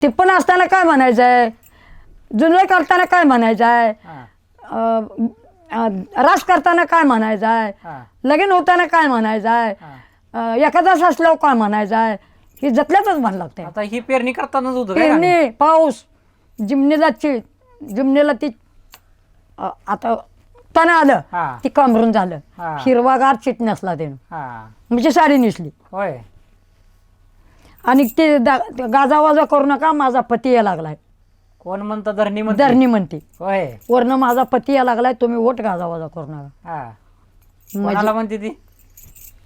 टिप्पण असताना काय म्हणायचं आहे, जुलय करताना काय म्हणायचं आहे, रास करताना काय म्हणायचं आहे, लगीन होताना काय म्हणायचं आहे, एखादाच असल्यावर काय म्हणायचं आहे, ही जपल्यातच म्हण लागते. आता ही पेरणी करतानाच होतं काय पेरणी, पाऊस, जिमनीला ती आता तण आलं, ती कांबरून झालं, हिरवागार चिट नसला त्यानं, म्हणजे साडी नेसली. होय. आणि ते गाजावाजा करू नका, माझा पती या लागलाय. कोण म्हणतं? धरणी म्हणते. होय. वरनं माझा पती या लागलाय, तुम्ही वोट गाजावाजा करू नका. कोणाला म्हणते ती?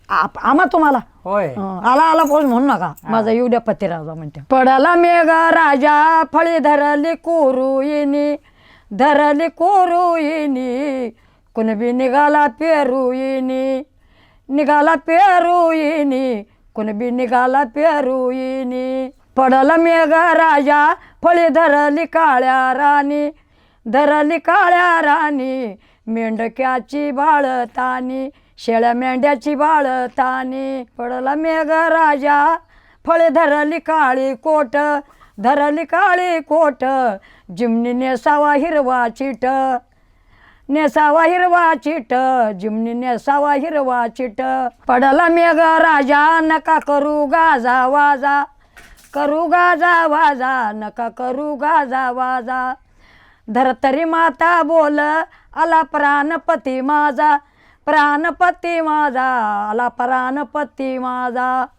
आम्हा तुम्हाला. होय. आला आला पोच म्हणू नका, माझा येऊ द्या पती राजा म्हणते. पडाला मेघ राजा फळी धरली कोरू येणी, धरली कोरू येणी, कुणबी निघाला पेरू येणी, निघाला पेरू येणी, कुणबी निघाला पेरू येणी. पडला मेघ राजा फळी धरली काळ्या राणी, धरली काळ्या राणी, मेंढक्याची बाळतानी, शेळ्या मेंढ्याची बाळतानी. पडला मेघ राजा फळे धरली काळी कोट, धरली काळी कोट, जिमनी नेसावा हिरवा चिट, नेसावा हिरवा चिट, जिमनी नेसावा हिरवा चिट. पडला मेघ राजा नका करू गाजा वाजा, करू गाजा वाजा, नका करू गाजा वाजा. धरतरी माता बोल आला प्राणपती माझा, प्राणपती माझा, आला प्राणपती माझा.